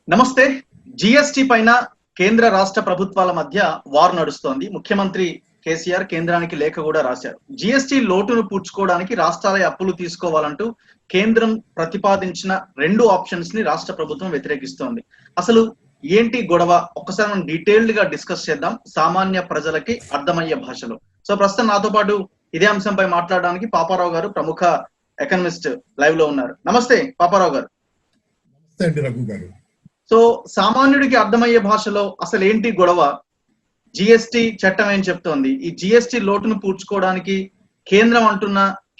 నమస్తే. జిఎస్టి పైన కేంద్ర రాష్ట్ర ప్రభుత్వాల మధ్య వార్ నడుస్తోంది. ముఖ్యమంత్రి కేసీఆర్ కేంద్రానికి లేఖ కూడా రాశారు. జిఎస్టి లోటును పూడ్చుకోవడానికి రాష్ట్రాల అప్పులు తీసుకోవాలంటూ కేంద్రం ప్రతిపాదించిన రెండు ఆప్షన్స్ ని రాష్ట్ర ప్రభుత్వం వ్యతిరేకిస్తోంది. అసలు ఏంటి గొడవ? ఒక్కసారి మనం డీటెయిల్డ్ గా డిస్కస్ చేద్దాం, సామాన్య ప్రజలకి అర్థమయ్యే భాషలో. సో ప్రస్తుతం నాతో పాటు ఇదే అంశంపై మాట్లాడడానికి పాపారావు గారు, ప్రముఖ ఎకనమిస్ట్, లైవ్ లో ఉన్నారు. నమస్తే పాపారావు గారు. రఘు గారు. సో సామాన్యుడికి అర్థమయ్యే భాషలో అసలు ఏంటి గొడవ? జిఎస్టి చట్టం ఏం చెప్తోంది? ఈ జిఎస్టి లోటును పూడ్చుకోవడానికి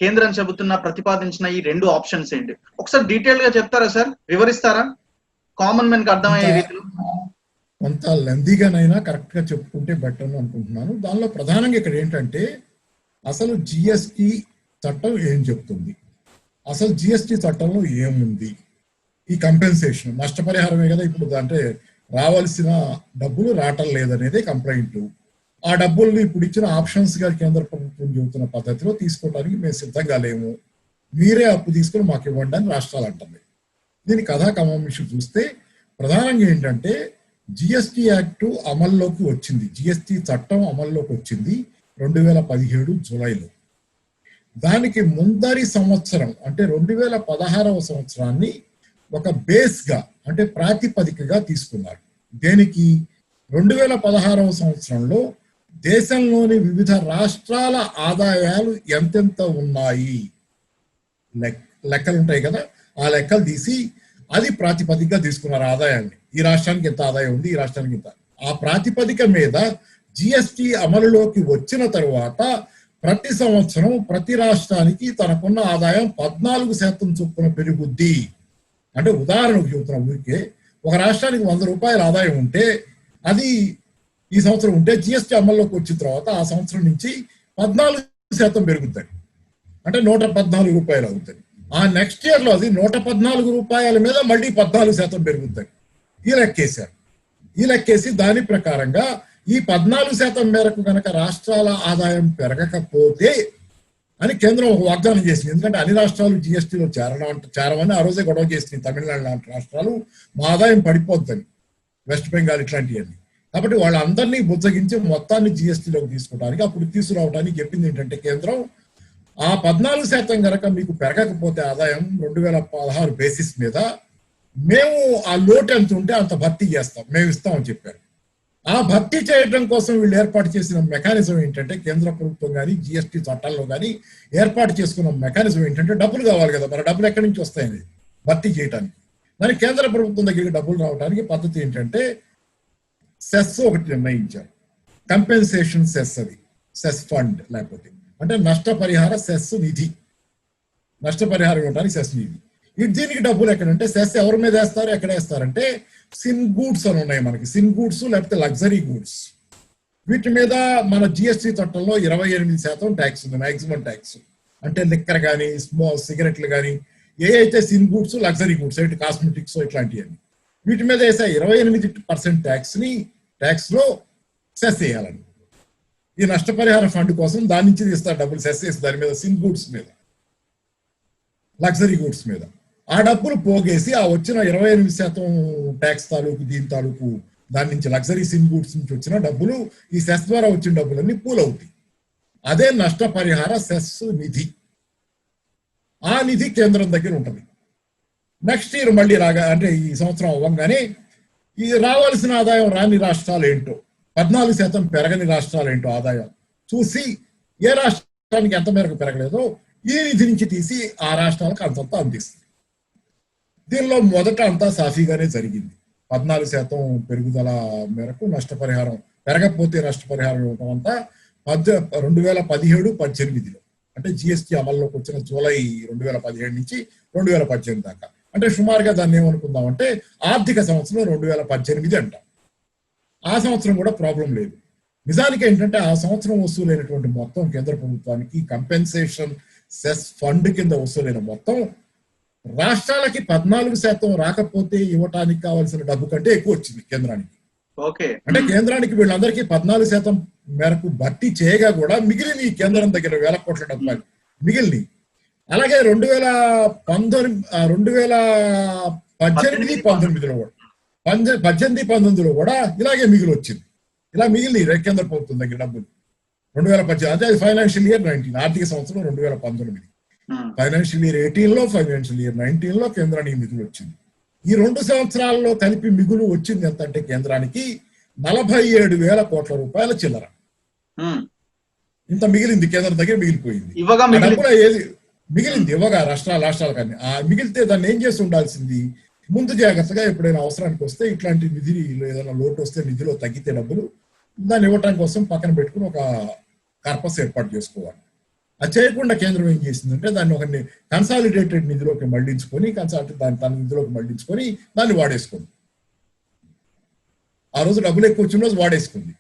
కేంద్రం చెబుతున్న ప్రతిపాదించిన ఈ రెండు ఆప్షన్స్ ఏంటి? ఒకసారి డీటెయిల్ గా చెప్తారా సార్? వివరిస్తారా కామన్ మెన్ కి అర్థమయ్యే రీతిలో? కొంత లెందీగానైనా కరెక్ట్ గా చెప్పుకుంటే బెటర్ అనుకుంటున్నాను. దానిలో ప్రధానంగా ఇక్కడ ఏంటంటే అసలు జిఎస్టి చట్టం ఏం చెప్తుంది, అసలు జిఎస్టి చట్టంలో ఏముంది, ఈ కంపెన్సేషన్ నష్టపరిహారమే కదా ఇప్పుడు, అంటే రావాల్సిన డబ్బులు రావటం లేదనేది కంప్లైంట్. ఆ డబ్బుల్ని ఇప్పుడు ఇచ్చిన ఆప్షన్స్ గా కేంద్ర ప్రభుత్వం చెబుతున్న పద్ధతిలో తీసుకోవడానికి మేము సిద్ధంగా లేము, మీరే అప్పు తీసుకుని మాకు ఇవ్వండి అని రాష్ట్రాలు అంటుంది. దీని కథా కమాంశం చూస్తే ప్రధానంగా ఏంటంటే జిఎస్టి యాక్ట్ అమల్లోకి వచ్చింది, జిఎస్టి చట్టం అమల్లోకి వచ్చింది 2017 జూలైలో. దానికి ముందరి సంవత్సరం అంటే 2016వ సంవత్సరాన్ని ఒక బేస్ గా అంటే ప్రాతిపదికగా తీసుకున్నారు. దేనికి? 2016వ సంవత్సరంలో దేశంలోని వివిధ రాష్ట్రాల ఆదాయాలు ఎంతెంత ఉన్నాయి లెక్కలు ఉంటాయి కదా, ఆ లెక్కలు తీసి అది ప్రాతిపదికగా తీసుకున్నారు ఆదాయాన్ని. ఈ రాష్ట్రానికి ఎంత ఆదాయం ఉంది, ఈ రాష్ట్రానికి ఎంత. ఆ ప్రాతిపదిక మీద జిఎస్టి అమలులోకి వచ్చిన తరువాత ప్రతి సంవత్సరం ప్రతి రాష్ట్రానికి తనకున్న ఆదాయం 14% చొప్పున పెరుగుద్ది. అంటే ఉదాహరణకు చెబుతున్నాం, ఊరికే ఒక రాష్ట్రానికి 100 రూపాయల ఆదాయం ఉంటే అది ఈ సంవత్సరం ఉంటే జిఎస్టి అమల్లోకి వచ్చిన తర్వాత ఆ సంవత్సరం నుంచి 14% పెరుగుతుంది, అంటే 114 రూపాయలు అవుతుంది. ఆ నెక్స్ట్ ఇయర్ లో అది 114 రూపాయల మీద మళ్ళీ 14% పెరుగుతుంది. ఈ లెక్కేసి దాని ప్రకారంగా ఈ 14% మేరకు కనుక రాష్ట్రాల ఆదాయం పెరగకపోతే అని కేంద్రం ఒక వాగ్దానం చేసింది. ఎందుకంటే అన్ని రాష్ట్రాలు జిఎస్టీలో చేరమని ఆ రోజే గొడవ చేసింది. తమిళనాడు లాంటి రాష్ట్రాలు మా ఆదాయం పడిపోద్దని, వెస్ట్ బెంగాల్ ఇట్లాంటివన్నీ. కాబట్టి వాళ్ళందరినీ బుజ్జగించి మొత్తాన్ని జిఎస్టీలోకి తీసుకోవడానికి, అప్పుడు తీసుకురావడానికి చెప్పింది ఏంటంటే కేంద్రం, ఆ 14% కనుక మీకు పెరగకపోతే ఆదాయం 2016 బేసిస్ మీద మేము ఆ లోటు ఎంత ఉంటే అంత భర్తీ చేస్తాం, మేము ఇస్తామని చెప్పారు. ఆ భర్తీ చేయడం కోసం వీళ్ళు ఏర్పాటు చేసిన మెకానిజం ఏంటంటే, కేంద్ర ప్రభుత్వం కానీ జిఎస్టి చట్టాల్లో కానీ ఏర్పాటు చేసుకున్న మెకానిజం ఏంటంటే డబ్బులు కావాలి కదా, మరి డబ్బులు ఎక్కడి నుంచి వస్తాయని భర్తీ చేయడానికి. మరి కేంద్ర ప్రభుత్వం దగ్గరికి డబ్బులు రావడానికి పద్ధతి ఏంటంటే సెస్ ఒకటి నిర్ణయించారు, కంపెన్సేషన్ సెస్, అది సెస్ ఫండ్, లేకపోతే అంటే నష్టపరిహార సెస్ నిధి, నష్టపరిహారం ఇవ్వడానికి సెస్ నిధి. దీనికి డబ్బులు ఎక్కడంటే సెస్ ఎవరి మీద వేస్తారు, ఎక్కడ వేస్తారంటే సిన్ గూడ్స్ అని ఉన్నాయి మనకి, సిన్ గూడ్స్ లేకపోతే లగ్జరీ గూడ్స్. వీటి మీద మన జిఎస్టి చట్టంలో 28% ట్యాక్స్ ఉంది, మాక్సిమం ట్యాక్స్. అంటే లిక్కర్ కానీ, సిగరెట్లు కానీ, ఏ అయితే సిన్ గూడ్స్, లగ్జరీ గూడ్స్, అంటే కాస్మెటిక్స్ ఇట్లాంటివన్నీ, వీటి మీద వేసే 28% ట్యాక్స్ లో సెస్ వేయాలని. ఈ నష్టపరిహార ఫండ్ కోసం దాని నుంచి తీస్తారు డబ్బులు, సెస్ వేసి దాని మీద, సిన్ గూడ్స్ మీద, లగ్జరీ గూడ్స్ మీద. ఆ డబ్బులు పోగేసి ఆ వచ్చిన 28% ట్యాక్స్ తాలూకు, దీని తాలూకు దాని నుంచి లగ్జరీ సిన్ గూడ్స్ నుంచి వచ్చిన డబ్బులు, ఈ సెస్ ద్వారా వచ్చిన డబ్బులన్నీ పూల్ అవుతాయి. అదే నష్టపరిహార సెస్ నిధి. ఆ నిధి కేంద్రం దగ్గర ఉంటుంది. నెక్స్ట్ ఇయర్ మళ్ళీ అంటే ఈ సంవత్సరం అవ్వగానే ఈ రావాల్సిన ఆదాయం రాని రాష్ట్రాలు ఏంటో, 14% పెరగని రాష్ట్రాలు ఏంటో ఆదాయం చూసి ఏ రాష్ట్రానికి ఎంత మేరకు పెరగలేదో ఈ నిధి నుంచి తీసి ఆ రాష్ట్రాలకు అంతంతా అందిస్తుంది. దీనిలో మొదట అంతా సాఫీగానే జరిగింది. 14% పెరుగుదల మేరకు నష్టపరిహారం, పెరగకపోతే నష్టపరిహారం ఇవ్వటం అంతా 2017-18లో, అంటే జిఎస్టి అమల్లోకి వచ్చిన జూలై 2017 నుంచి 2018 దాకా, అంటే సుమారుగా దాన్ని ఏమనుకుందామంటే ఆర్థిక సంవత్సరం 2018 అంటాం. ఆ సంవత్సరం కూడా ప్రాబ్లం లేదు. నిజానికి ఏంటంటే ఆ సంవత్సరం వసూలైనటువంటి మొత్తం కేంద్ర ప్రభుత్వానికి కంపెన్సేషన్ సెస్ ఫండ్ కింద వసూలైన మొత్తం రాష్ట్రాలకి 14% రాకపోతే ఇవ్వటానికి కావాల్సిన డబ్బు కంటే ఎక్కువ వచ్చింది కేంద్రానికి. అంటే కేంద్రానికి వీళ్ళందరికీ 14% మేరకు భర్తీ చేయగా కూడా మిగిలిన ఈ కేంద్రం దగ్గర 1000 కోట్ల డబ్బులు మిగిలినవి. అలాగే 2018-19లో కూడా 18, 19లో కూడా ఇలాగే మిగిలి వచ్చింది. ఇలా మిగిలింది కేంద్ర ప్రభుత్వం దగ్గర డబ్బులు 2018, అదే ఫైనాన్షియల్ ఇయర్ 19, ఆర్థిక సంవత్సరం 2019, ఫైనాన్షియల్ ఇయర్ 18లో, ఫైనాన్షియల్ ఇయర్ 19లో కేంద్రానికి మిగులు వచ్చింది. ఈ 2 సంవత్సరాల్లో కలిపి మిగులు వచ్చింది ఎంత అంటే కేంద్రానికి 47,000 కోట్ల రూపాయల చిల్లర. ఇంత మిగిలింది, కేంద్రం దగ్గర మిగిలిపోయింది. డబ్బులు ఏది మిగిలింది ఇవ్వగా రాష్ట్రాల కానీ మిగిలితే దాన్ని ఏం చేసి ఉండాల్సింది, ముందు జాగ్రత్తగా ఎప్పుడైనా అవసరానికి వస్తే ఇట్లాంటి నిధి ఏదైనా లోటు వస్తే నిధిలో తగ్గితే డబ్బులు దాన్ని ఇవ్వటానికి కోసం పక్కన పెట్టుకుని ఒక కార్పస్ ఏర్పాటు చేసుకోవాలి. అది చేయకుండా కేంద్రం ఏం చేసిందంటే దాన్ని ఒక కన్సాలిడేటెడ్ నిధిలోకి మళ్లించుకొని దాన్ని తన నిధిలోకి మళ్లించుకొని దాన్ని వాడేసుకుంది. ఆ రోజు డబ్బులు ఎక్కువ వచ్చిన రోజు వాడేసుకుంది.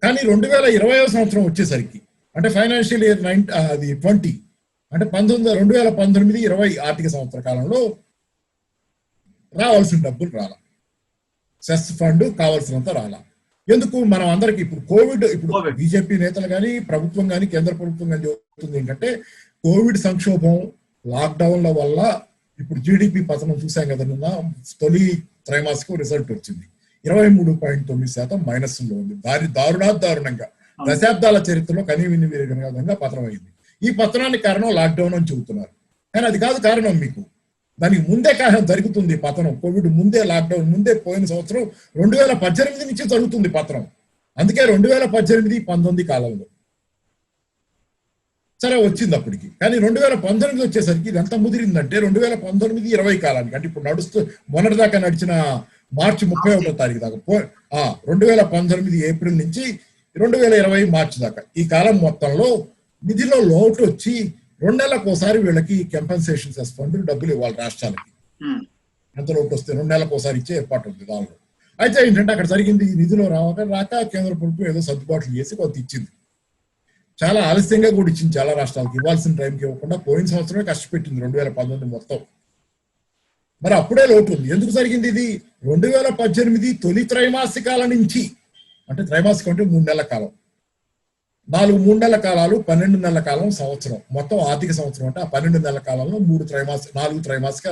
కానీ 2020వ సంవత్సరం వచ్చేసరికి అంటే ఫైనాన్షియల్ ఇయర్ 20 అంటే 2019-20 ఆర్థిక సంవత్సర కాలంలో రావాల్సిన డబ్బులు రాలా, సెస్ ఫండ్ కావాల్సినంత రాలా. ఎందుకు మనం అందరికి ఇప్పుడు కోవిడ్, ఇప్పుడు బీజేపీ నేతలు కానీ ప్రభుత్వం కానీ కేంద్ర ప్రభుత్వం కానీ చెబుతుంది ఏంటంటే కోవిడ్ సంక్షోభం లాక్డౌన్ల వల్ల ఇప్పుడు జీడిపి పతనం చూసాం కదా, నిన్న తొలి త్రైమాసికం రిజల్ట్ వచ్చింది 23.9% మైనస్లో ఉంది. దారుణంగా దశాబ్దాల చరిత్రలో కనీవిని విధంగా పతనం అయింది. ఈ పతనానికి కారణం లాక్డౌన్ అని చెబుతున్నారు, కానీ అది కాదు కారణం. మీకు దానికి ముందే కారణం జరుగుతుంది పతనం. కోవిడ్ ముందే, లాక్డౌన్ ముందే పోయిన సంవత్సరం 2018 నుంచి జరుగుతుంది పతనం. అందుకే 2018-19 కాలంలో సరే వచ్చింది అప్పటికి. కానీ 2019 వచ్చేసరికి ఇది ఎంత ముదిరిందంటే 2019-20 కాలానికి, అంటే ఇప్పుడు మొన్నటిదాకా నడిచిన మార్చి 31వ తారీఖు దాకా 2019 ఏప్రిల్ నుంచి 2020 మార్చి దాకా ఈ కాలం మొత్తంలో నిధిలో లోటు వచ్చి 2 నెలలకు ఒకసారి వీళ్ళకి కంపెన్సేషన్ సెస్ ఫండ్ డబ్బులు ఇవ్వాలి రాష్ట్రాలకి. ఎంత లోటు వస్తే 2 నెలలకు ఒకసారి ఇచ్చే ఏర్పాటు ఉంది దానిలో. అయితే ఏంటంటే అక్కడ జరిగింది, ఈ నిధిలో రాక కేంద్ర ప్రభుత్వం ఏదో సర్దుబాట్లు చేసి కొంత ఇచ్చింది. చాలా ఆలస్యంగా కూడా ఇచ్చింది, చాలా రాష్ట్రాలకు ఇవ్వాల్సిన టైంకి ఇవ్వకుండా పోయిన సంవత్సరమే కష్టపెట్టింది 2019 మొత్తం. మరి అప్పుడే లోటు ఉంది. ఎందుకు జరిగింది ఇది? 2018 తొలి త్రైమాసికాల నుంచి, అంటే త్రైమాసికం అంటే 3 నెలల కాలం, 3 నెలల కాలాలు, 12 నెలల కాలం, సంవత్సరం మొత్తం ఆర్థిక సంవత్సరం. అంటే ఆ 12 నెలల కాలంలో 4 త్రైమాసికాలు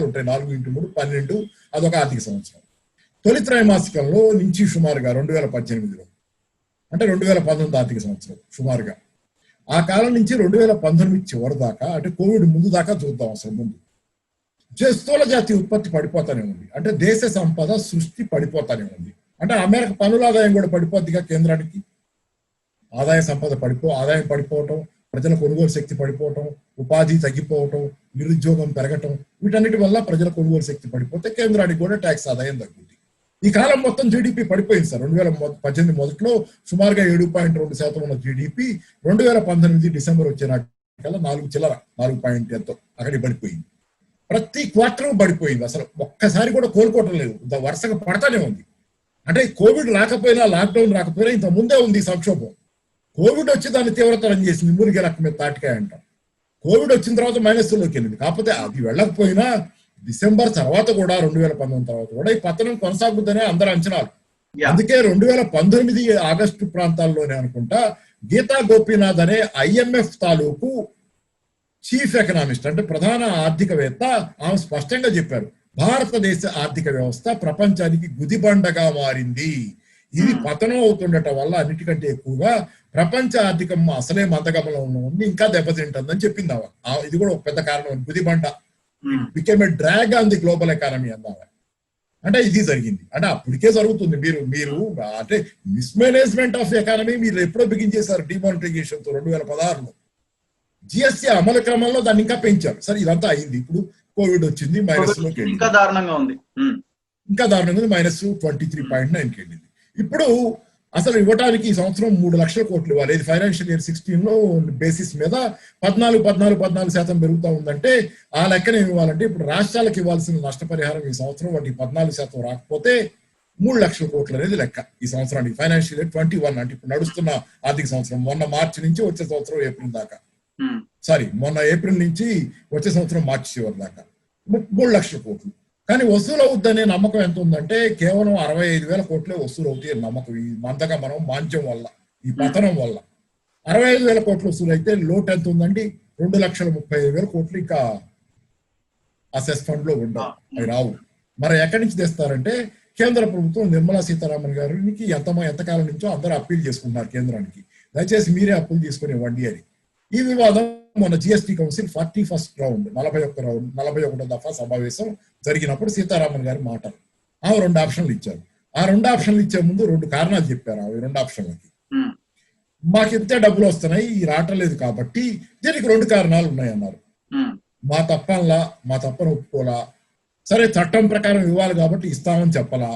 ఉంటాయి, 4 × 3 12, అదొక ఆర్థిక సంవత్సరం. తొలి త్రైమాసికంలో నుంచి సుమారుగా 2018లో అంటే 2019 ఆర్థిక సంవత్సరం సుమారుగా ఆ కాలం నుంచి 2019 చివరి దాకా, అంటే కోవిడ్ ముందు దాకా చూద్దాం. అసలు ముందు స్థూల జాతీయ ఉత్పత్తి పడిపోతానే ఉంది, అంటే దేశ సంపద సృష్టి పడిపోతానే ఉంది. అంటే అమెరికా పన్నుల ఆదాయం కూడా పడిపోద్దిగా, కేంద్రానికి ఆదాయం పడిపోవటం, ప్రజల కొనుగోలు శక్తి పడిపోవటం, ఉపాధి తగ్గిపోవటం, నిరుద్యోగం పెరగటం, వీటన్నిటి వల్ల ప్రజల కొనుగోలు శక్తి పడిపోతే కేంద్రానికి కూడా ట్యాక్స్ ఆదాయం తగ్గుతుంది. ఈ కాలం మొత్తం జీడిపి పడిపోయింది సార్. 2018 మొదట్లో సుమారుగా 7.2% ఉన్న జీడిపి 2019 డిసెంబర్ వచ్చే నాటికల్లా 4 ఎంతో అక్కడికి పడిపోయింది. ప్రతి క్వార్టర్ పడిపోయింది. అసలు ఒక్కసారి కూడా కోలుకోవటం లేదు, వరుసగా పడతానే ఉంది. అంటే కోవిడ్ రాకపోయినా, లాక్డౌన్ రాకపోయినా ఇంత ముందే ఉంది సంక్షోభం. కోవిడ్ వచ్చి దాన్ని తీవ్రతరం చేసింది, మురిగే రకం మీద తాటికాయ అంటాం. కోవిడ్ వచ్చిన తర్వాత మైనస్లోకి వెళ్ళింది. కాకపోతే అది వెళ్ళకపోయినా డిసెంబర్ తర్వాత కూడా 2019 తర్వాత కూడా ఈ పతనం కొనసాగుతుందనే అందరూ అంచనాలు. అందుకే 2019 ఆగస్టు ప్రాంతాల్లోనే అనుకుంటా గీతా గోపీనాథ్ అనే IMF తాలూకు చీఫ్ ఎకనామిస్ట్, అంటే ప్రధాన ఆర్థికవేత్త, ఆమె స్పష్టంగా చెప్పారు, భారతదేశ ఆర్థిక వ్యవస్థ ప్రపంచానికి గుదిబండగా మారింది. ఇది పతనం అవుతుండటం వల్ల అన్నిటికంటే ఎక్కువగా ప్రపంచ ఆర్థికం అసలే మందగమనంలో ఉంది, ఇంకా దెబ్బతింటుందని చెప్పింది ఆమె. ఇది కూడా ఒక పెద్ద కారణం, గుదిబండ became a drag on the global economy అన్నావా. అంటే ఇది జరిగింది, అంటే అప్పటికే జరుగుతుంది. మీరు అంటే మిస్మేనేజ్మెంట్ ఆఫ్ ఎకానమీ మీరు ఎప్పుడో బిగించేశారు డిమానిటైజేషన్ తో 2016లో. GST అమలు క్రమంలో దాన్ని ఇంకా పెంచారు. సరే ఇదంతా అయింది. ఇప్పుడు కోవిడ్ వచ్చింది, మైనస్లోకి వెళ్ళింది, ఇంకా దారుణంగా ఉంది, -23.9కి వెళ్ళింది. ఇప్పుడు అసలు ఇవ్వడానికి ఈ సంవత్సరం 3 లక్షల కోట్లు ఇవ్వాలి. ఇది ఫైనాన్షియల్ ఇయర్ 16లో బేసిస్ మీద 14% పెరుగుతూ ఉందంటే ఆ లెక్కన ఏమి ఇవ్వాలంటే ఇప్పుడు రాష్ట్రాలకు ఇవ్వాల్సిన నష్టపరిహారం ఈ సంవత్సరం వాటికి 14% రాకపోతే 3 లక్షల కోట్లు అనేది లెక్క ఈ సంవత్సరానికి. ఫైనాన్షియల్ ఇయర్ 21 అంటే ఇప్పుడు నడుస్తున్న ఆర్థిక సంవత్సరం, మొన్న మార్చి నుంచి వచ్చే సంవత్సరం ఏప్రిల్ దాకా, మొన్న ఏప్రిల్ నుంచి వచ్చే సంవత్సరం మార్చి చివరి దాకా 3 లక్షల కోట్లు. కానీ వసూలు అవుద్దనే నమ్మకం ఎంత ఉందంటే కేవలం 65,000 కోట్లే వసూలు అవుతాయి నమ్మకం. ఈ మందగమనం, మాంద్యం వల్ల, ఈ పతనం వల్ల 65,000 కోట్లు వసూలు అయితే లోటు ఎంత ఉందండి? 2,35,000 కోట్లు ఇంకా అసెస్ ఫండ్ లో ఉండవు, అవి రావు. మరి ఎక్కడి నుంచి తెస్తారంటే కేంద్ర ప్రభుత్వం నిర్మలా సీతారామన్ గారికి ఎంతకాలం నుంచో అందరూ అప్పీల్ చేసుకుంటున్నారు కేంద్రానికి, దయచేసి మీరే అప్పులు తీసుకుని ఇవ్వండి అని. ఈ వివాదం మన జిఎస్టీ కౌన్సిల్ 41st రౌండ్ 41వ దఫా సమావేశం జరిగినప్పుడు సీతారామన్ గారి మాటలు ఆమె 2 ఆప్షన్లు ఇచ్చారు. ఆ 2 ఆప్షన్లు ఇచ్చే ముందు 2 కారణాలు చెప్పారు. ఆ 2 ఆప్షన్లకి మాకు ఇంతే డబ్బులు వస్తున్నాయి, ఈ రావట్లేదు కాబట్టి దీనికి 2 కారణాలు ఉన్నాయన్నారు. మా తప్పని ఒప్పుకోలా, సరే చట్టం ప్రకారం ఇవ్వాలి కాబట్టి ఇస్తామని చెప్పలా,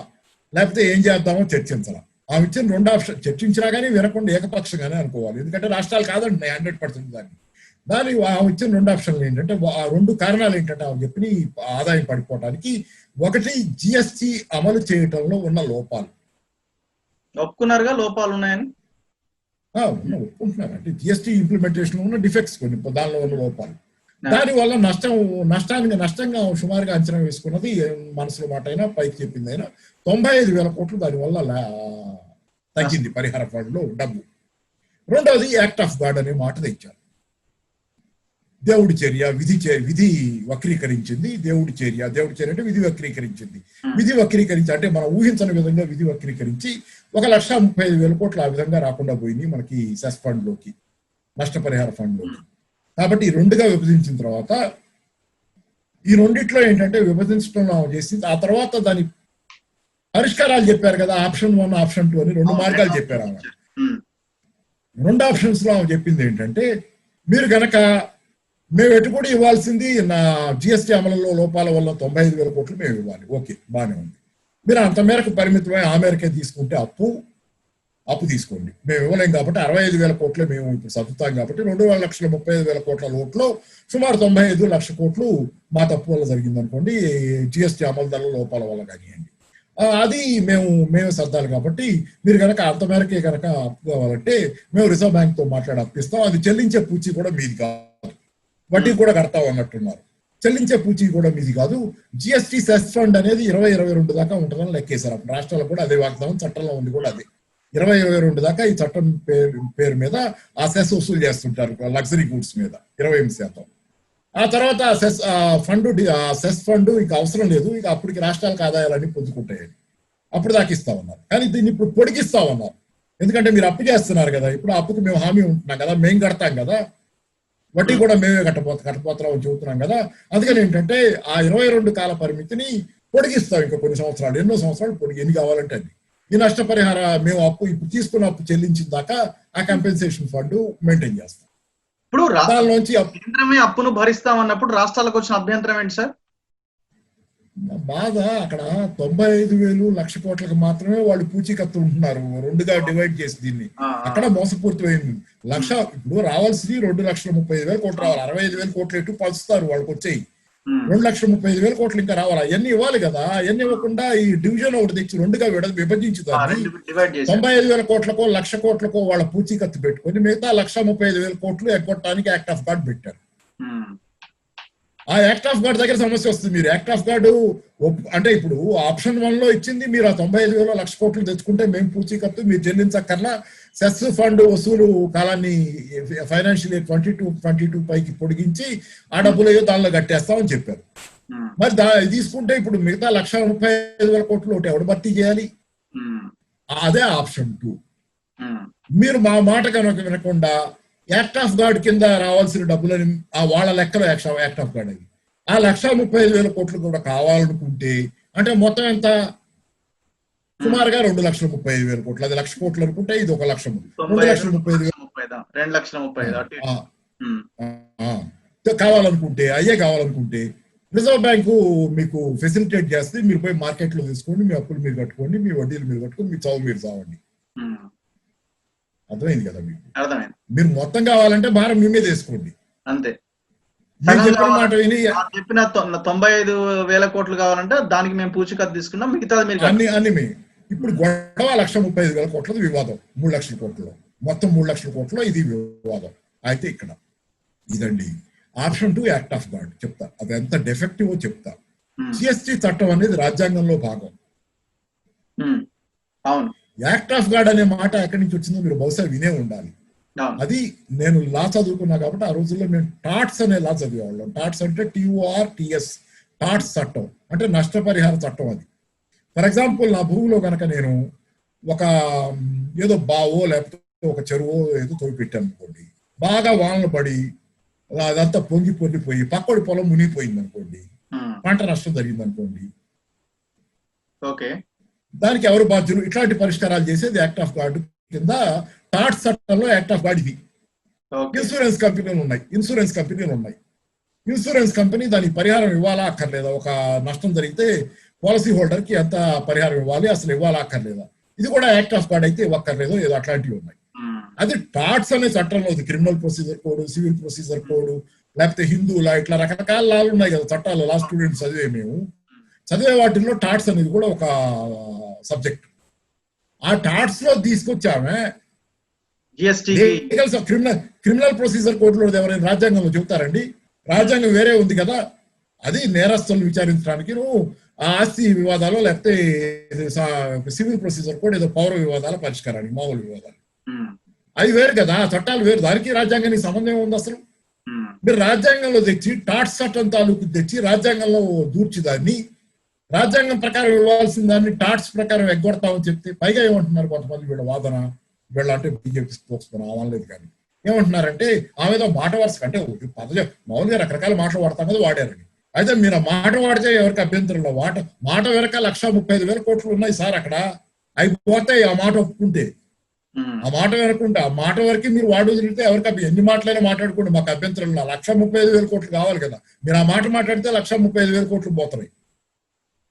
లేకపోతే ఏం చేద్దామో చర్చించాలా. ఆమె ఇచ్చిన 2 ఆప్షన్ చర్చించినా కానీ వినకుండా ఏకపక్షంగానే అనుకోవాలి, ఎందుకంటే రాష్ట్రాలు కాదంటున్నాయి 100% దాన్ని ఆమె ఇచ్చిన 2 ఆప్షన్లు ఏంటంటే, ఆ 2 కారణాలు ఏంటంటే ఆమె చెప్పిన ఆదాయం పడిపోవడానికి, ఒకటి జిఎస్టి అమలు చేయటంలో ఉన్న లోపాలు. ఒప్పుకున్నారుగా లోపాలు ఉన్నాయని. ఒప్పుకుంటున్నారు, అంటే జిఎస్టి ఇంప్లిమెంటేషన్ లో ఉన్న డిఫెక్ట్స్ కొన్ని, దానిలో ఉన్న లోపాలు. దానివల్ల నష్టంగా సుమారుగా అంచనా వేసుకున్నది, మనసులో మాట అయినా పైకి చెప్పింది అయినా 95,000 కోట్లు దానివల్ల తగ్గింది పరిహార ఫండ్ లో డబ్బు. రెండవది యాక్ట్ ఆఫ్ గాడ్ అనే మాట తెచ్చారు. దేవుడి చర్య విధి వక్రీకరించింది. దేవుడి చర్య అంటే విధి వక్రీకరించింది. విధి వక్రీకరించి అంటే మనం ఊహించని విధంగా విధి వక్రీకరించి 1,35,000 కోట్లు ఆ విధంగా రాకుండా పోయింది మనకి సెస్ ఫండ్ లోకి, నష్టపరిహార ఫండ్ లోకి. కాబట్టి ఈ 2గా విభజించిన తర్వాత ఈ రెండిట్లో ఏంటంటే విభజించడంలో చేసింది. ఆ తర్వాత దాని పరిష్కారాలు చెప్పారు కదా, ఆప్షన్ 1 ఆప్షన్ 2 అని 2 మార్గాలు చెప్పారు ఆమె. 2 ఆప్షన్స్ లో ఆమె చెప్పింది ఏంటంటే, మీరు గనక మేము ఎటు కూడా ఇవ్వాల్సింది నా జిఎస్టీ అమలులో లోపాల వల్ల 95,000 కోట్లు మేము ఇవ్వాలి, ఓకే బాగానే ఉంది. మీరు అంత మేరకు పరిమితమై ఆ మేరకే తీసుకుంటే అప్పు తీసుకోండి, మేము ఇవ్వలేం కాబట్టి 65,000 కోట్లే మేము ఇప్పుడు సర్దుతాం కాబట్టి 2,35,000 కోట్ల లోట్లో సుమారు 95 లక్షల కోట్లు మా తప్పు వల్ల జరిగింది అనుకోండి, జిఎస్టీ అమలు లోపాల వల్ల కానివ్వండి, అది మేము సర్దాలి కాబట్టి మీరు కనుక అంత మేరకే కనుక అప్పు కావాలంటే మేము రిజర్వ్ బ్యాంక్ తో మాట్లాడి అప్పిస్తాం, అది చెల్లించే పూచి కూడా మీది కాదు, వడ్డీ కూడా కడతాం అన్నట్టున్నారు. చెల్లించే పూచి కూడా మీది కాదు. జిఎస్టీ సెస్ ఫండ్ అనేది 2022 దాకా ఉంటుందని లెక్కేశారు. అప్పుడు రాష్ట్రాలకు కూడా అదే వాగ్దానం, చట్టంలో ఉంది కూడా అదే. 2022 దాకా ఈ చట్టం పేరు మీద ఆ సెస్ వసూలు చేస్తుంటారు లగ్జరీ గూడ్స్ మీద 28%. ఆ తర్వాత సెస్ ఫండ్ ఇంకా అవసరం లేదు, ఇక అప్పటికి రాష్ట్రాలకు ఆదాయాలన్నీ పొందుకుంటాయని అప్పుడు దాకా ఇస్తామన్నారు. కానీ దీన్ని ఇప్పుడు పొడిగిస్తామన్నారు, ఎందుకంటే మీరు అప్పు చేస్తున్నారు కదా, ఇప్పుడు అప్పుకి మేము హామీ ఉంటున్నాం కదా, మేము కడతాం కదా, వడ్డీ కూడా మేమే కట్టపోతాం అని చెబుతున్నాం కదా. అందుకని ఏంటంటే ఆ 22 కాల పరిమితిని పొడిగిస్తాం, ఇంకా కొన్ని సంవత్సరాలు, ఎన్నో సంవత్సరాలు ఎన్ని కావాలంటే అది. ఈ నష్టపరిహార మేము ఇప్పుడు తీసుకున్న అప్పు చెల్లించిన దాకా ఆ కంపెన్సేషన్ ఫండ్ మెయింటైన్ చేస్తాం. ఇప్పుడు కేంద్రమే అప్పును భరిస్తామన్నప్పుడు రాష్ట్రాలకు వచ్చిన అభ్యంతరం ఏంటి సార్? బాధ అక్కడ 95,000 లక్ష కోట్లకు మాత్రమే వాళ్ళు పూచీకత్తు ఉంటున్నారు, 2గా డివైడ్ చేసి దీన్ని. అక్కడ మోసపూరితమైంది. ఇప్పుడు రావాల్సింది 2,30,000 కోట్లు రావాలి, 65,000 కోట్లు ఎటు పంచుతారు వాళ్ళకి వచ్చాయి, 2,35,000 కోట్లు ఇంకా రావాలి, అవన్నీ ఇవ్వాలి కదా. అవన్నీ ఇవ్వకుండా ఈ డివిజన్ ఒకటి తెచ్చి 2గా విభజించుతారు. 95,000 కోట్లకో 1,00,000 కోట్లకో వాళ్ళ పూచీకత్తు పెట్టుకొని మిగతా 1,35,000 కోట్లు ఎగ్గొట్టడానికి యాక్ట్ ఆఫ్ గాడ్ పెట్టారు. ఆ యాక్ట్ ఆఫ్ గాడ్ దగ్గర సమస్య వస్తుంది. మీరు యాక్ట్ ఆఫ్ గాడ్ అంటే ఇప్పుడు ఆప్షన్ 1 లో ఇచ్చింది, మీరు ఆ 95,000 1,00,000 కోట్లు తెచ్చుకుంటే మేము పూచీకత్తు మీరు చెల్లించక్కర్లా, సెస్ ఫండ్ వసూలు కాలాన్ని ఫైనాన్షియల్ ఇయర్ 22 పైకి పొడిగించి ఆ డబ్బులు అయ్యో దానిలో కట్టేస్తామని చెప్పారు. మరి తీసుకుంటే ఇప్పుడు మిగతా 1,35,000 కోట్లు ఒకటి ఎవడు భర్తీ చేయాలి? అదే ఆప్షన్ 2. మీరు మా మాట కనుక వినకుండా యాక్ట్ ఆఫ్ గాడ్ కింద రావాల్సిన డబ్బులని ఆ వాళ్ళ లెక్కలో యాక్ట్ ఆఫ్ గాడ్ అది ఆ 1,35,000 కోట్లు కూడా కావాలనుకుంటే అంటే మొత్తం ఎంత సుమారుగా 2,35,000 కోట్లు. అది 1,00,000 కోట్లు అనుకుంటే ఇది 1,00,000, 2,35,000 కావాలనుకుంటే రిజర్వ్ బ్యాంకు మీకు ఫెసిలిటేట్ చేస్తే మీరు పోయి మార్కెట్ లో తీసుకోండి, మీ అప్పులు మీరు కట్టుకోండి, మీ వడ్డీలు మీరు కట్టుకోండి, మీ చావు మీరు చావండి. అర్థమైంది కదా మీకు? మీరు మొత్తం కావాలంటే భారం మీ మీద వేసుకోండి అంతే. మాట విని చెప్పిన 95,000 కోట్లు కావాలంటే దానికి మేము పూచికత్తు తీసుకున్నాం, మిగతాది మీరు అన్ని ఇప్పుడు గొడవ 1,35,000 కోట్లది వివాదం, 3,00,000 కోట్లలో మొత్తం 3,00,000 కోట్లలో ఇది వివాదం. అయితే ఇక్కడ ఇదండి ఆప్షన్ 2 యాక్ట్ ఆఫ్ గాడ్. చెప్తా అది ఎంత డెఫెక్టివ్ చెప్తా. జిఎస్టీ చట్టం అనేది రాజ్యాంగంలో భాగం. అవును, యాక్ట్ ఆఫ్ గాడ్ అనే మాట ఎక్కడి నుంచి వచ్చిందో మీరు బహుశా వినే ఉండాలి. అది నేను లా చదువుకున్నా కాబట్టి ఆ రోజుల్లో మేము టాట్స్ అనే లా చదివేవాళ్ళం. టాట్స్ అంటే TORTS, టాట్స్ చట్టం అంటే నష్టపరిహార చట్టం. అది ఫర్ ఎగ్జాంపుల్ నా భూమిలో కనుక నేను ఒక ఏదో బావో లేకపోతే ఒక చెరువో ఏదో తోవి పెట్టాను అనుకోండి, బాగా వానలు పడి అదంతా పొంగిపోయి పక్కడి పొలం మునిగిపోయింది అనుకోండి, పంట నష్టం జరిగింది అనుకోండి, ఓకే, దానికి ఎవరు బాధ్యులు? ఇట్లాంటి పరిష్కారాలు చేసేది యాక్ట్ ఆఫ్ గాడ్ కింద టాట్ చట్టంలో యాక్ట్ ఆఫ్ గాడ్ ఇది. ఇన్సూరెన్స్ కంపెనీలు ఉన్నాయి. ఇన్సూరెన్స్ కంపెనీ దానికి పరిహారం ఇవ్వాలా అక్కర్లేదా? ఒక నష్టం జరిగితే పాలసీ హోల్డర్ కి ఎంత పరిహారం ఇవ్వాలి, అసలు ఇవ్వాలా అక్కర్లేదా? ఇది కూడా యాక్ట్ ఆఫ్ గాడ్ అయితే ఇవ్వక్కర్లేదో ఏదో అట్లాంటివి ఉన్నాయి. అది టాట్స్ అనే చట్టంలో criminal procedure code, civil procedure code, లేకపోతే హిందూ లా, ఇట్లా రకరకాల లాలు ఉన్నాయి కదా చట్టాలు. లా స్టూడెంట్స్ చదివే వాటిల్లో టాట్స్ అనేది కూడా ఒక సబ్జెక్ట్. ఆ టాట్స్ లో తీసుకొచ్చామే క్రిమినల్ ప్రొసీజర్ కోడ్ లో ఎవరైనా రాజ్యాంగంలో చెబుతారండి? రాజ్యాంగం వేరే ఉంది కదా, అది నేరస్తులను విచారించడానికి నువ్వు ఆస్తి వివాదాలు లేకపోతే సివిల్ ప్రొసీజర్ కోడ్ ఏదో పౌర వివాదాల పరిష్కారానికి, మామూలు వివాదాలు అది వేరు కదా, చట్టాలు వేరు. దానికి రాజ్యాంగానికి సంబంధం ఉంది అసలు? మీరు రాజ్యాంగంలో తెచ్చి టాట్స్ చట్టం తాలూకు తెచ్చి రాజ్యాంగంలో దూర్చి దాన్ని రాజ్యాంగం ప్రకారం ఇవ్వాల్సిన దాన్ని టాట్స్ ప్రకారం ఎగ్గొడతామని చెప్తే, పైగా ఏమంటున్నారు కొంతమంది వీళ్ళ వాదన, వీళ్ళ అంటే బీజేపీ స్పోక్స్మెన్ అవలేదు కానీ ఏమంటున్నారంటే ఆమెదో మాట వరుస అంటే మామూలుగా రకరకాల మాటలు వాడతాం కదా, వాడారని. అయితే మీరు ఆ మాట వాడితే ఎవరికి అభ్యంతరంలో మాట వెనక 1,35,000 కోట్లు ఉన్నాయి సార్ అక్కడ, అయిపోతే ఆ మాట ఒప్పుకుంటే, ఆ మాట వెనకుంటే ఆ మాట వరకు మీరు వదిలితే ఎవరికి ఎన్ని మాటలైనా మాట్లాడుకోండి, మాకు అభ్యంతరం 1,35,000 కోట్లు కావాలి కదా, మీరు ఆ మాట మాట్లాడితే 1,35,000 కోట్లు పోతున్నాయి.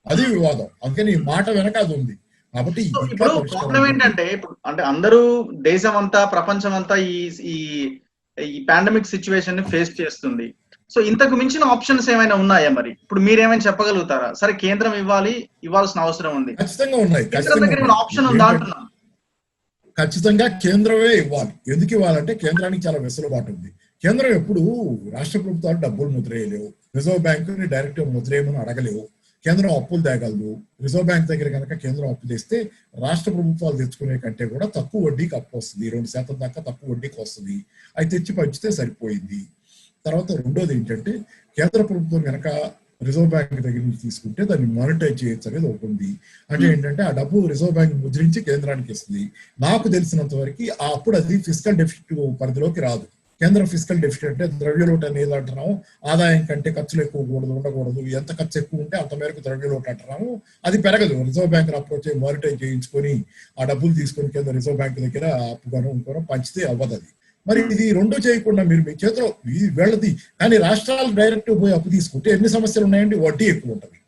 అది వివాదం. అందుకని ఈ మాట వెనక అది ఉంది. కాబట్టి ఇప్పుడు ప్రాబ్లం ఏంటంటే, ఇప్పుడు అంటే అందరూ దేశం అంతా ప్రపంచం అంతా ఈ పాండమిక్ సిచ్యువేషన్ ని ఫేస్ చేస్తుంది. సో ఇంతకు మించిన ఆప్షన్స్ ఏమైనా ఉన్నాయా? మరి ఇప్పుడు మీరేమైనా చెప్పగలుగుతారా? సరే కేంద్రం ఇవ్వాల్సిన అవసరం ఉంది, ఖచ్చితంగా ఉన్నాయి. ఆప్షన్ ఉందా అంటున్నాను. ఖచ్చితంగా కేంద్రమే ఇవ్వాలి. ఎందుకు ఇవ్వాలంటే కేంద్రానికి చాలా వెసులుబాటు ఉంది. కేంద్రం ఎప్పుడు రాష్ట్ర ప్రభుత్వాలు డబ్బులు ముద్రేయలేవు, రిజర్వ్ బ్యాంకుని డైరెక్ట్ ముద్రేయమని అడగలేవు, కేంద్రం అప్పులు తేగలదు. రిజర్వ్ బ్యాంక్ దగ్గర కనుక కేంద్రం అప్పు తెస్తే రాష్ట్ర ప్రభుత్వాలు తెచ్చుకునే కంటే కూడా తక్కువ వడ్డీకి అప్పు వస్తుంది, 2% దాకా తక్కువ వడ్డీకి వస్తుంది. అది తెచ్చి పంచితే సరిపోయింది. తర్వాత రెండోది ఏంటంటే, కేంద్ర ప్రభుత్వం కనుక రిజర్వ్ బ్యాంక్ దగ్గర నుంచి తీసుకుంటే దాన్ని మానిటైజ్ చేయొచ్చు అనేది ఒకటి ఉంది. అంటే ఏంటంటే ఆ డబ్బు రిజర్వ్ బ్యాంక్ ముద్రించి కేంద్రానికి ఇస్తుంది. నాకు తెలిసినంత వరకు అప్పుడు అది ఫిస్కల్ డెఫిసిట్ పరిధిలోకి రాదు. కేంద్ర ఫిస్కల్ డెఫిసిట్ అంటే ద్రవ్యలోటు అనేది అంటున్నాము, ఆదాయం కంటే ఖర్చులు ఎక్కువ ఉండకూడదు, ఎంత ఖర్చు ఎక్కువ ఉంటే అంత మేరకు ద్రవ్యలోటు అంటున్నాము. అది పెరగదు. రిజర్వ్ బ్యాంక్ అప్రోచ్ మానిటైజ్ చేయించుకొని ఆ డబ్బులు తీసుకొని కింద రిజర్వ్ బ్యాంక్ దగ్గర అప్పుగాను ఇంకోనో పంచితే అవ్వదు. అది మరి ఇది రెండు చేయకుండా మీరు మీ చేతిలో వెళ్ళది. కానీ రాష్ట్రాలు డైరెక్ట్ పోయి అప్పు తీసుకుంటే ఎన్ని సమస్యలు ఉన్నాయండి? వడ్డీ ఎక్కువ ఉంటుంది,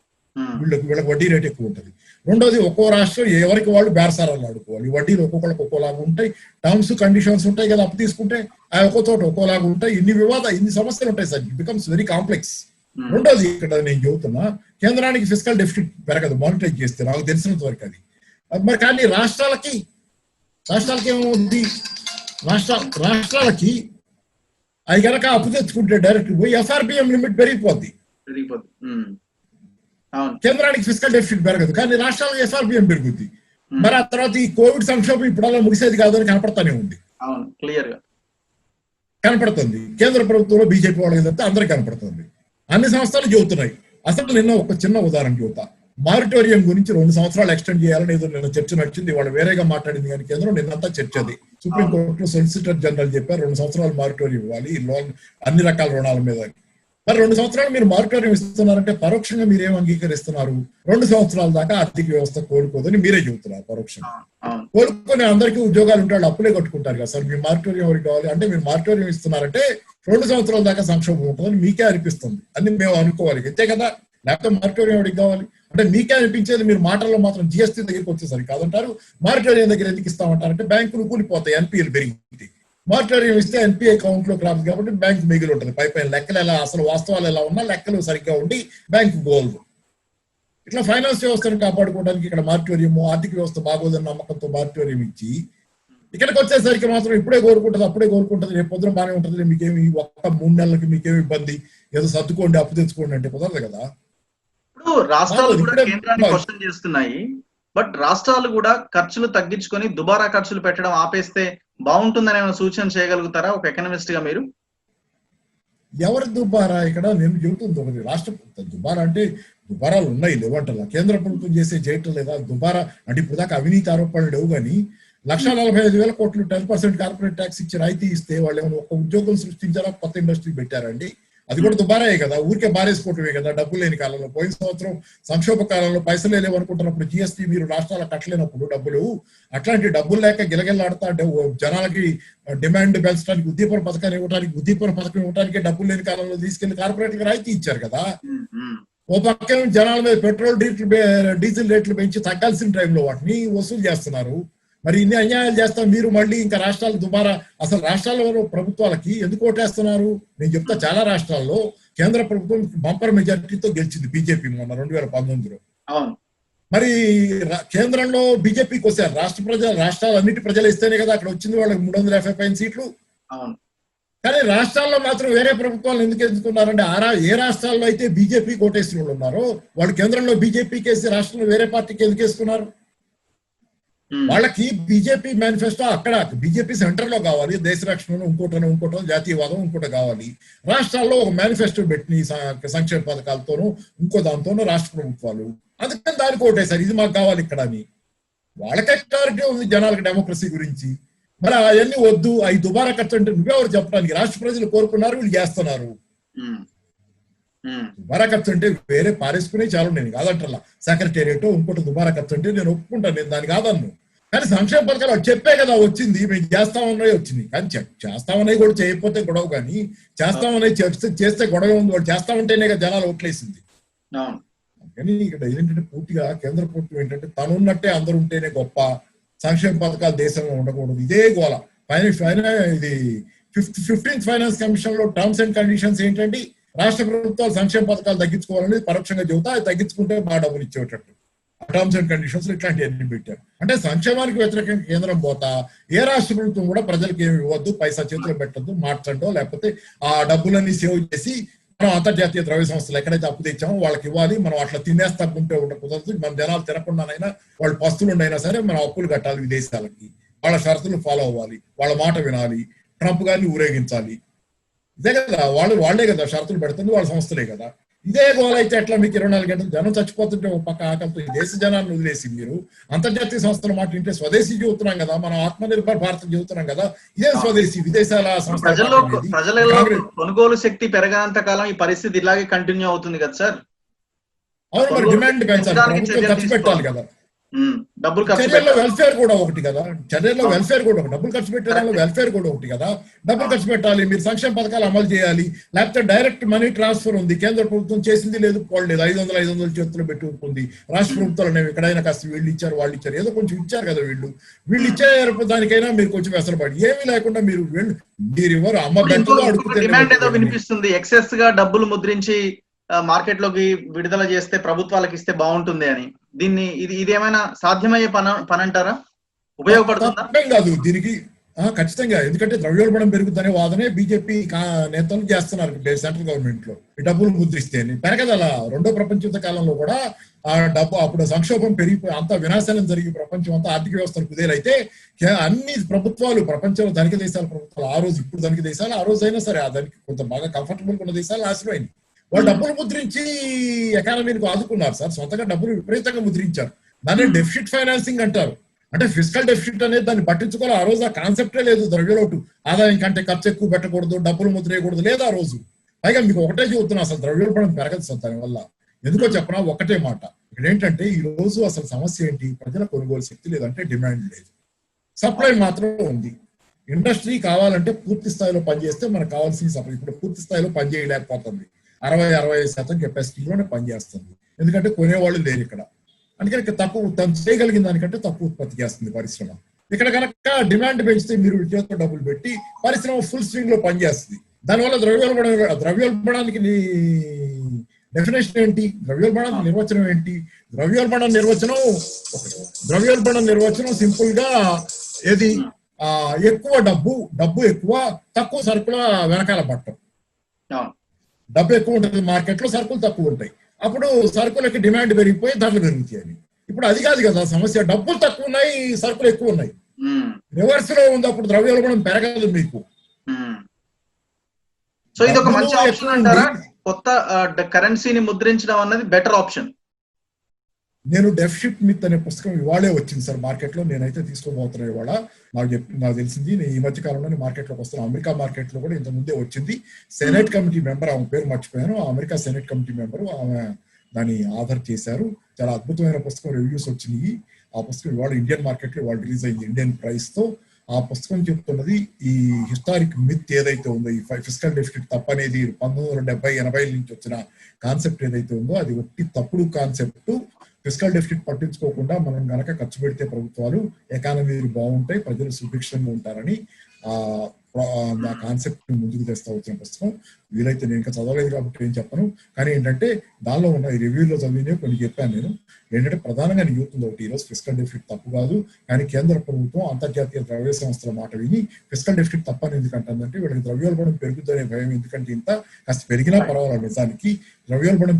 వీళ్ళకి వడ్డీ రేట్ ఎక్కువ ఉంటుంది. రెండోది, ఒక్కో రాష్ట్రం ఎవరికి వాళ్ళు బేరసారాలు ఆడుకోవాలి, వడ్డీలు ఒక్కొక్కరికి ఒక్కోలాగా ఉంటాయి, టర్మ్స్ కండిషన్స్ ఉంటాయి కదా, అప్పు తీసుకుంటే ఆ ఒక్కో చోట ఒక్కోలాగా ఉంటాయి, ఇన్ని సమస్యలు ఉంటాయి sir. It becomes very complex. రెండోది, ఇక్కడ నేను చెబుతున్నా, కేంద్రానికి ఫిస్కల్ డెఫిసిట్ పెరగదు మానిటైజ్ చేస్తే, నాకు తెలిసినంత వరకు అది. మరి కానీ రాష్ట్రాలకి ఏమవుతుంది? రాష్ట్రాలకి అవి కనుక అప్పు తెచ్చుకుంటే డైరెక్ట్ పోయి ఎఫ్ఆర్బిఎం లిమిట్ పెరిగిపోద్ది. కేంద్రానికి ఫిస్కల్ డెఫిసిట్ పెరగదు, కానీ రాష్ట్రాలకు ఎఫ్ఆర్బిఎం పెరుగుద్ది. మరి ఆ తర్వాత ఈ కోవిడ్ సంక్షోభం ఇప్పుడల్లా ముగిసేది కాదు అని కనపడతానే ఉంది. కనపడుతుంది. కేంద్ర ప్రభుత్వంలో బీజేపీ వాళ్ళకి తప్పితే అందరికి కనపడుతుంది. అన్ని సంస్థలు చెబుతున్నాయి. అసలు నిన్న ఒక చిన్న ఉదాహరణ చెబుతా. మారిటోరియం గురించి 2 సంవత్సరాలు ఎక్స్టెండ్ చేయాలని ఏదో నిన్న చర్చ నచ్చింది. వాళ్ళు వేరేగా మాట్లాడింది కానీ కేంద్రం నిన్నంతా చర్చ అది. సుప్రీంకోర్టులో సొలిసిటర్ జనరల్ చెప్పారు 2 సంవత్సరాలు మారిటోరియం ఇవ్వాలి ఈ లోన్ అన్ని రకాల రుణాల మీద. మరి 2 సంవత్సరాలు మీరు మారిటోరియం ఇస్తున్నారంటే పరోక్షంగా మీరేం అంగీకరిస్తున్నారు? 2 సంవత్సరాల దాకా ఆర్థిక వ్యవస్థ కోలుకోదని మీరే చెబుతున్నారు. పరోక్షంగా కోలుకొని అందరికీ ఉద్యోగాలు ఉంటే వాళ్ళు అప్పులే కట్టుకుంటారు కదా సార్. మీ మారిటోరియం ఎవరికి కావాలి అంటే, మీరు మారిటోరియం ఇస్తున్నారంటే 2 సంవత్సరాల దాకా సంక్షోభం ఉంటుందని మీకే అనిపిస్తుంది అని మేము అనుకోవాలి, అంతే కదా. లేకపోతే మారిటోరియం ఎవరికి కావాలి అంటే మీకే అనిపించేది. మీరు మాటల్లో మాత్రం జిఎస్టీ దగ్గరికి వచ్చేసరికి కాదంటారు. మారిటోరియం దగ్గర ఎందుకు ఇస్తామంటారంటే బ్యాంకులు కూలిపోతాయి, ఎన్పిఎల్ పెరిగింది. మారిటోరియం ఇస్తే ఎన్పిఐ అకౌంట్ లోకి రాదు కాబట్టి బ్యాంక్ మిగిలి ఉంటుంది. పైన లెక్కలు ఎలా, అసలు వాస్తవాలు ఎలా ఉన్నా లెక్కలు సరిగ్గా ఉండి బ్యాంకు గోల్డ్. ఇట్లా ఫైనాన్స్ వ్యవస్థను కాపాడుకోవడానికి ఇక్కడ మారిటోరియం, ఆర్థిక వ్యవస్థ బాగోదని నమ్మకంతో మారిటోరియం ఇచ్చి ఇక్కడికి వచ్చేసరికి మాత్రం ఇప్పుడే కోరుకుంటుంది, అప్పుడే కోరుకుంటుంది, రేపు పొద్దున బాగానే ఉంటుంది, మీకేమి 3 నెలలకి మీకేమి ఇబ్బంది, ఏదో సర్దుకోండి అప్పు తెచ్చుకోండి అంటే కుదరదు కదా. ఇప్పుడు రాష్ట్రాలు కూడా కేంద్రాన్ని క్వశ్చన్ చేస్తున్నాయి. బట్ రాష్ట్రాలు కూడా ఖర్చులు తగ్గించుకొని దుబారా ఖర్చులు పెట్టడం ఆపేస్తే బాగుంటుందని ఏమైనా సూచన చేయగలుగుతారా ఒక ఎకనామిస్ట్ గా మీరు? ఎవరి దుబారా ఇక్కడ నేను చెబుతుంది ఒకటి, రాష్ట్ర దుబారా అంటే దుబారాలు ఉన్నాయి లేవంటలా, కేంద్ర ప్రభుత్వం చేయటం లేదా దుబారా అంటే ఇప్పుడు దాకా అవినీతి ఆరోపణలు లేవు, కానీ 1,45,000 కోట్లు 10% కార్పొరేట్ ట్యాక్స్ ఇచ్చి రాయితీ ఇస్తే వాళ్ళు ఏమైనా ఒక ఉద్యోగం సృష్టించారా, కొత్త ఇండస్ట్రీ పెట్టారండి? అది కూడా దుబారాయే కదా, ఊరికే బారేసుకోవటమే కదా. డబ్బులు లేని కాలంలో, పోయిన సంవత్సరం సంక్షోభ కాలంలో పైసలే లేవనుకుంటున్నప్పుడు జిఎస్టీ మీరు రాష్ట్రాలకు కట్టలేనప్పుడు డబ్బులు, అట్లాంటి డబ్బులు లేక గిలగిల్లాడుతా జనాలకి డిమాండ్ పెంచడానికి ఉద్దీపన పథకం ఇవ్వడానికి డబ్బులు లేని కాలంలో తీసుకెళ్లి కార్పొరేట్లకు రాయితీ ఇచ్చారు కదా. ఓ పక్క జనాల మీద పెట్రోల్ డీజిల్ రేట్లు పెంచి తగ్గాల్సిన టైంలో వాటిని వసూలు చేస్తున్నారు. మరి ఇన్ని అన్యాయాలు చేస్తాం మీరు, మళ్ళీ ఇంకా రాష్ట్రాలు దుబారా. అసలు రాష్ట్రాల్లో ప్రభుత్వాలకి ఎందుకు ఓటేస్తున్నారు? నేను చెప్తా, చాలా రాష్ట్రాల్లో కేంద్ర ప్రభుత్వం బంపర్ మెజారిటీతో గెలిచింది బీజేపీ మొన్న 2019లో. మరి కేంద్రంలో బీజేపీకి వచ్చారు, రాష్ట్రాలు అన్నిటి ప్రజలు ఇస్తేనే కదా అక్కడ వచ్చింది వాళ్ళకి 350 పైన సీట్లు. కానీ రాష్ట్రాల్లో మాత్రం వేరే ప్రభుత్వాలు ఎందుకు ఎదుర్కొన్నారంటే, ఏ రాష్ట్రాల్లో అయితే బీజేపీకి ఓటేసిన వాళ్ళు ఉన్నారో వాళ్ళు కేంద్రంలో బీజేపీకి వేసి రాష్ట్రంలో వేరే పార్టీకి ఎందుకు వేసుకున్నారు? వాళ్ళకి బీజేపీ మేనిఫెస్టో అక్కడ బీజేపీ సెంటర్ లో కావాలి, దేశ రక్షణ ఇంకోటో జాతీయవాదం ఇంకోటి కావాలి. రాష్ట్రాల్లో ఒక మేనిఫెస్టో పెట్టి సంక్షేమ పథకాలతోనూ ఇంకో దాంతోనూ రాష్ట్ర ప్రభుత్వాలు, అందుకని దానికి ఓటేశారు ఇది మాకు కావాలి ఇక్కడ అని. వాళ్ళకే క్లారిటీ ఉంది జనాలకు డెమోక్రసీ గురించి. మరి అవన్నీ వద్దు, అవి దుబారా ఖర్చు అంటే నువ్వెవరు చెప్పడానికి? రాష్ట్ర ప్రజలు కోరుకున్నారు, వీళ్ళు చేస్తున్నారు. దుబారా ఖర్చు అంటే వేరే పారేసుకునే చాలా, నేను కాదంటలా. సెక్రటేరియట్ ఇంకోటి దుబారా ఖర్చు అంటే నేను ఒప్పుకుంటాను, నేను దాన్ని కాదన్ను. కానీ సంక్షేమ పథకాలు చెప్పే కదా వచ్చింది, మేము చేస్తామన్నాయి వచ్చింది. కానీ చేస్తామన్నాయి కూడా చేయకపోతే గొడవ, కానీ చేస్తామన్నాయి చేస్తే గొడవ ఉంది. వాళ్ళు చేస్తామంటేనే కదా జనాలు ఓట్లేసింది. కానీ ఇక్కడ ఏంటంటే పూర్తిగా కేంద్ర ప్రభుత్వం ఏంటంటే తనున్నట్టే అందరూ ఉంటేనే గొప్ప, సంక్షేమ పథకాలు దేశంలో ఉండకూడదు, ఇదే గోల. ఇది 15th ఫైనాన్స్ కమిషన్ లో టర్మ్స్ అండ్ కండిషన్స్ ఏంటంటే రాష్ట్ర ప్రభుత్వాలు సంక్షేమ పథకాలు తగ్గించుకోవాలని పరోక్షంగా చెబుతా, అది తగ్గించుకుంటే బాగా డబ్బులు ఇచ్చేటట్టు టర్మ్స్ అండ్ కండిషన్స్ ఇట్లాంటివన్నీ పెట్టారు. అంటే సంక్షేమానికి వ్యతిరేకంగా కేంద్రం పోతా ఏ రాష్ట్ర ప్రభుత్వం కూడా ప్రజలకు ఏమి ఇవ్వద్దు, పైసా చేతిలో పెట్టద్దు, మార్చండో లేకపోతే ఆ డబ్బులన్నీ సేవ్ చేసి మనం అంతర్జాతీయ ద్రవ్య సంస్థలు ఎక్కడైతే అప్పు తెచ్చామో వాళ్ళకి ఇవ్వాలి, మనం అట్లా తినేస్తా ఉంటే ఉండకూడదు. మన జనాలు తినకుండానైనా వాళ్ళు పస్తులుండైనా సరే మనం అప్పులు కట్టాలి విదేశాలకి, వాళ్ళ షరతులు ఫాలో అవ్వాలి, వాళ్ళ మాట వినాలి, ట్రంప్ గారిని ఊరేగించాలి. ఇదే కదా వాళ్లే కదా షరతులు పెడుతుంది, వాళ్ళ సంస్థలే కదా. ఇదే గోల అయితే ఎట్లా? మీకు 24 గంటలు జనం చచ్చిపోతుంటే ఒక పక్క ఆకలితో ఈ దేశ జనాన్ని వదిలేసి మీరు అంతర్జాతీయ సంస్థల మాట వింటే, స్వదేశీ చెబుతున్నాం కదా, మనం ఆత్మనిర్భర్ భారత్ చెబుతున్నాం కదా, ఇదే స్వదేశీ విదేశాల ప్రజల్లో కొనుగోలు శక్తి పెరగనంత కాలం ఈ పరిస్థితి ఇలాగే కంటిన్యూ అవుతుంది కదా సార్. అవును, మరి డిమాండ్ పెంచాలి, ప్రభుత్వం ఖర్చు పెట్టాలి కదా. చర్యల్లో వెల్ఫేర్ కూడా ఒకటి కదా, చర్యల్లో వెల్ఫేర్ కూడా ఒకటి, డబ్బులు ఖర్చు పెట్టడంలో వెల్ఫేర్ కూడా ఒకటి కదా. డబ్బులు ఖర్చు పెట్టాలి, మీరు సంక్షేమ పథకాలు అమలు చేయాలి, లేకపోతే డైరెక్ట్ మనీ ట్రాన్స్ఫర్ ఉంది, కేంద్ర ప్రభుత్వం చేసింది లేదు, పోలేదు, 500 చేతులు పెట్టుకుంది. రాష్ట్ర ప్రభుత్వాలు అనేవి ఎక్కడైనా కాస్త వీళ్ళు ఇచ్చారు వాళ్ళు ఇచ్చారు, ఏదో కొంచెం ఇచ్చారు కదా వీళ్ళు ఇచ్చే దానికైనా మీరు కొంచెం వెసరపడి ఏమీ లేకుండా మీరు ఇవ్వరు. అమ్మ బెంటలో అడుగుతే వినిపిస్తుంది, ఎక్సెస్ గా డబ్బులు ముద్రించి మార్కెట్ లోకి విడుదల చేస్తే ప్రభుత్వాలకు ఇస్తే బాగుంటుంది అని. దీన్ని ఇదేమైనా సాధ్యమయ్యే పని అంటారా? ఉపయోగపడుతుందా? కాదు దీనికి ఖచ్చితంగా, ఎందుకంటే ద్రవ్యోల్బణం పెరుగుతుందనే వాదనే బీజేపీ నేతలు చేస్తున్నారు సెంట్రల్ గవర్నమెంట్ లో. ఈ డబ్బులు ముద్రిస్తే పెరగదలా. రెండో ప్రపంచ యుద్ధ కాలంలో కూడా ఆ డబ్బు అప్పుడు సంక్షోభం పెరిగిపోయి అంత వినాశనం జరిగి ప్రపంచం అంతా ఆర్థిక వ్యవస్థలు కుదేలైతే అన్ని ప్రభుత్వాలు, ప్రపంచంలో ధనిక దేశాల ప్రభుత్వాలు ఆ రోజు, ఇప్పుడు ధనిక దేశాలు ఆ రోజు అయినా సరే దానికి కొంత బాగా కంఫర్టబుల్ ఉన్న దేశాలు నాశనమైంది. వాళ్ళు డబ్బులు ముద్రించి ఎకానమీని ఆదుకున్నారు సార్, సొంతగా డబ్బులు విపరీతంగా ముద్రించారు. దాన్ని డెఫిసిట్ ఫైనాన్సింగ్ అంటారు. అంటే ఫిజికల్ డెఫిసిట్ అనేది దాన్ని పట్టించుకోవాలి. ఆ రోజు ఆ కాన్సెప్టే లేదు. ద్రవ్యలోటు, ఆదాయం కంటే ఖర్చు ఎక్కువ పెట్టకూడదు, డబ్బులు ముద్రేయకూడదు లేదు ఆ రోజు. పైగా మీకు ఒకటే చెబుతున్నా, అసలు ద్రవ్యోల్బణం పెరగదు సార్ దాని వల్ల. ఎందుకో చెప్పనా, ఒకటే మాట. ఇక్కడ ఏంటంటే ఈ రోజు అసలు సమస్య ఏంటి? ప్రజల కొనుగోలు శక్తి లేదంటే డిమాండ్ లేదు, సప్లై మాత్రం ఉంది. ఇండస్ట్రీ కావాలంటే పూర్తి స్థాయిలో పనిచేస్తే మనకు కావాల్సిన సప్లై ఇప్పుడు పూర్తి స్థాయిలో పనిచేయలేకపోతుంది. 60-65% కెపాసిటీలోనే పనిచేస్తుంది. ఎందుకంటే కొనేవాళ్ళు లేరు ఇక్కడ. అందుకని తక్కువ తను చేయగలిగిన దానికంటే తక్కువ ఉత్పత్తి చేస్తుంది పరిశ్రమ. ఇక్కడ కనుక డిమాండ్ పెంచితే మీరు చేతితో డబ్బులు పెట్టి పరిశ్రమ ఫుల్ స్వింగ్ లో పనిచేస్తుంది. దానివల్ల ద్రవ్యోల్బణానికి డెఫినేషన్ ఏంటి? ద్రవ్యోల్బణానికి నిర్వచనం ఏంటి? ద్రవ్యోల్బణం నిర్వచనం సింపుల్ గా ఏది? ఎక్కువ డబ్బు ఎక్కువ, తక్కువ సరుకుల వెనకాల పట్టం. డబ్బు ఎక్కువ ఉంటుంది మార్కెట్ లో, సరుకులు తక్కువ ఉంటాయి. అప్పుడు సరుకులకి డిమాండ్ పెరిగిపోయి ధరలు పెరుగుతాయి అని. ఇప్పుడు అది కాదు కదా సమస్య, డబ్బులు తక్కువ ఉన్నాయి, సరుకులు ఎక్కువ ఉన్నాయి. రివర్స్ లో ఉంది. అప్పుడు ద్రవ్యోల్బణం పెరగదు మీకు. సో ఇది ఒక మంచి డబ్బులు ఆప్షన్ ఎక్కువ అంటారా? ఉంది. కొత్త కరెన్సీని ముద్రించడం అన్నది బెటర్ ఆప్షన్. నేను డెఫిషిట్ మిత్ అనే పుస్తకం ఇవాళే వచ్చింది సార్ మార్కెట్ లో. నేనైతే తీసుకోబోతున్నా ఇవాళ. నాకు తెలిసింది. నేను ఈ మధ్య కాలంలోనే మార్కెట్ లోకి వస్తున్నాను. అమెరికా మార్కెట్ లో కూడా ఇంత ముందే వచ్చింది. సెనెట్ కమిటీ మెంబర్, ఆమె పేరు మర్చిపోయాను, అమెరికా సెనెట్ కమిటీ మెంబర్, ఆమె దాన్ని ఆధార్ చేశారు. చాలా అద్భుతమైన పుస్తకం, రివ్యూస్ వచ్చినాయి. ఆ పుస్తకం ఇవాళ ఇండియన్ మార్కెట్ లో ఇవాళ రిలీజ్ అయింది ఇండియన్ ప్రైస్ తో. ఆ పుస్తకం చెప్తున్నది ఈ హిస్టారిక్ మిత్ ఏదైతే ఉందో, ఈ ఫిస్కల్ డెఫిసిట్ తప్పనేది 1970-80 నుంచి వచ్చిన కాన్సెప్ట్ ఏదైతే ఉందో అది ఒట్టి తప్పుడు కాన్సెప్ట్. ఫిస్కల్ డెఫిసిట్ పట్టించుకోకుండా మనం గనక ఖర్చు పెడితే ప్రభుత్వాలు, ఎకానమీలు బాగుంటాయి, ప్రజలు సుభిక్షంగా ఉంటారని ఆ కాన్సెప్ట్ ముందుకు తెస్తా వచ్చిన పుస్తకం. వీలైతే నేను ఇంకా చదవలేదు కాబట్టి ఏం చెప్పను. కానీ ఏంటంటే దానిలో ఉన్న ఈ రివ్యూలో చదివినే కొన్ని చెప్పాను నేను. ఏంటంటే ప్రధానంగా యూత్ ఉంది ఒకటి, ఈరోజు ఫిస్కల్ డెఫిసిట్ తప్పు కాదు, కానీ కేంద్ర ప్రభుత్వం అంతర్జాతీయ ద్రవ్య సంస్థల మాట విని ఫిస్కల్ డెఫిసిట్ తప్పని ఎందుకంటుందంటే వీళ్ళకి ద్రవ్యోల్బణం పెరుగుతుందనే భయం. ఎందుకంటే ఇంత కాస్త పెరిగినా పర్వాలేదు, నిజానికి ద్రవ్యోల్బణం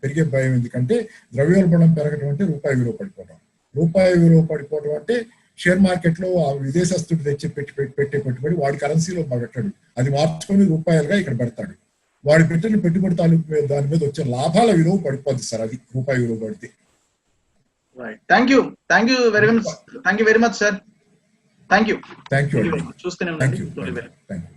పెరిగే భయం. ఎందుకంటే ద్రవ్యోల్బణం పెరగడం అంటే రూపాయి విలువ పడిపోవడం. రూపాయి విలువ పడిపోవడం అంటే షేర్ మార్కెట్ లో ఆ విదేశస్తుడు తెచ్చి పెట్టే పెట్టుబడి వాడి కరెన్సీలో పెట్టాడు, అది మార్చుకొని రూపాయలుగా ఇక్కడ పెడతాడు. వాడి పెట్టిన పెట్టుబడి తాలూకు దాని మీద వచ్చే లాభాల విలువ పడిపోద్ది సార్, అది రూపాయి విలువ పడితే. Thank you very much sir. Thank you. Thank you. చూస్తూనే ఉండండి. Thank you.